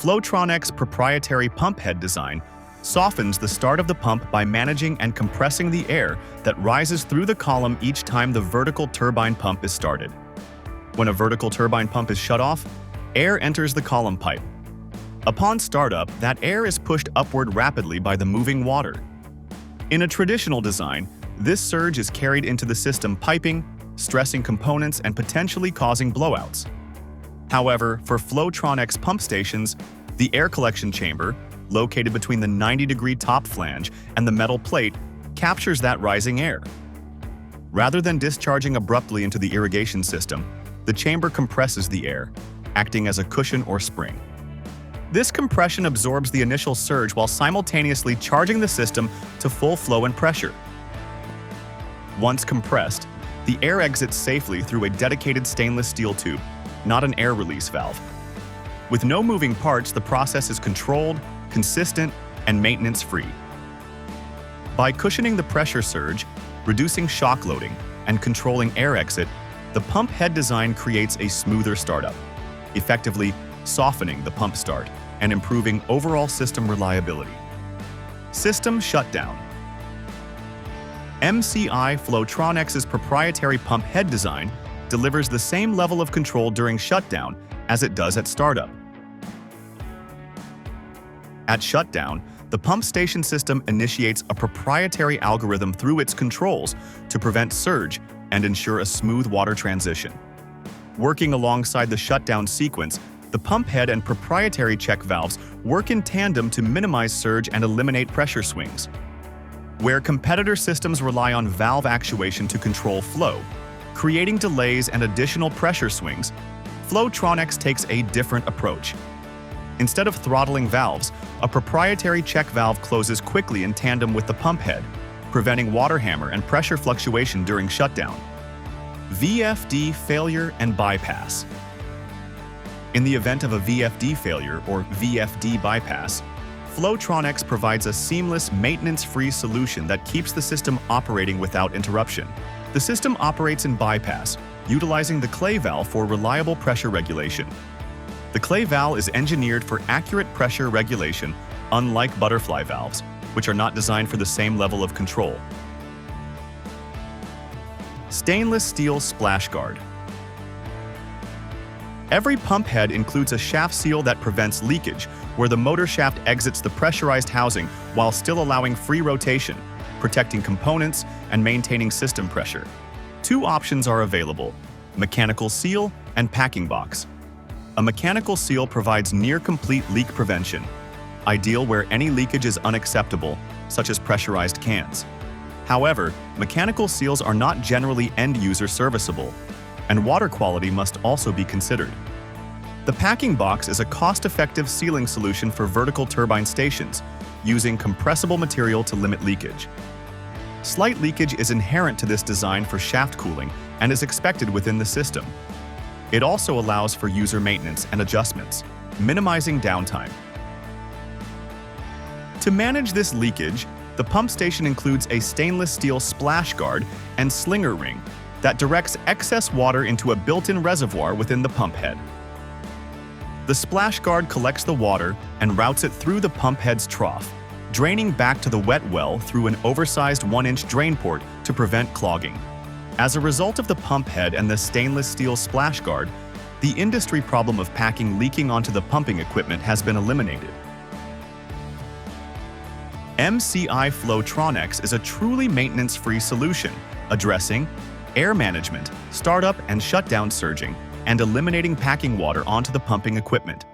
Flowtronex proprietary pump head design softens the start of the pump by managing and compressing the air that rises through the column each time the vertical turbine pump is started. When a vertical turbine pump is shut off, air enters the column pipe. Upon startup, that air is pushed upward rapidly by the moving water. In a traditional design, this surge is carried into the system piping, stressing components and potentially causing blowouts. However, for Flowtronex pump stations, the air collection chamber, located between the 90-degree top flange and the metal plate, captures that rising air. Rather than discharging abruptly into the irrigation system, the chamber compresses the air, acting as a cushion or spring. This compression absorbs the initial surge while simultaneously charging the system to full flow and pressure. Once compressed, the air exits safely through a dedicated stainless steel tube, not an air release valve. With no moving parts, the process is controlled, consistent, and maintenance-free. By cushioning the pressure surge, reducing shock loading, and controlling air exit, the pump head design creates a smoother startup, effectively softening the pump start and improving overall system reliability. System shutdown. MCI Flowtronex's proprietary pump head design delivers the same level of control during shutdown as it does at startup. At shutdown, the pump station system initiates a proprietary algorithm through its controls to prevent surge and ensure a smooth water transition. Working alongside the shutdown sequence, the pump head and proprietary check valves work in tandem to minimize surge and eliminate pressure swings. Where competitor systems rely on valve actuation to control flow, creating delays and additional pressure swings, Flowtronex takes a different approach. Instead of throttling valves, a proprietary check valve closes quickly in tandem with the pump head, preventing water hammer and pressure fluctuation during shutdown. VFD failure and bypass. In the event of a VFD failure or VFD bypass, Flowtronex provides a seamless, maintenance-free solution that keeps the system operating without interruption. The system operates in bypass, utilizing the clay valve for reliable pressure regulation. The clay valve is engineered for accurate pressure regulation, unlike butterfly valves, which are not designed for the same level of control. Stainless steel splash guard. Every pump head includes a shaft seal that prevents leakage, where the motor shaft exits the pressurized housing while still allowing free rotation, protecting components and maintaining system pressure. Two options are available: mechanical seal and packing box. A mechanical seal provides near-complete leak prevention, ideal where any leakage is unacceptable, such as pressurized cans. However, mechanical seals are not generally end-user serviceable, and water quality must also be considered. The packing box is a cost-effective sealing solution for vertical turbine stations, using compressible material to limit leakage. Slight leakage is inherent to this design for shaft cooling and is expected within the system. It also allows for user maintenance and adjustments, minimizing downtime. To manage this leakage, the pump station includes a stainless steel splash guard and slinger ring that directs excess water into a built-in reservoir within the pump head. The splash guard collects the water and routes it through the pump head's trough, draining back to the wet well through an oversized 1-inch drain port to prevent clogging. As a result of the pump head and the stainless steel splash guard, the industry problem of packing leaking onto the pumping equipment has been eliminated. MCI Flowtronex is a truly maintenance-free solution, addressing air management, startup and shutdown surging, and eliminating packing water onto the pumping equipment.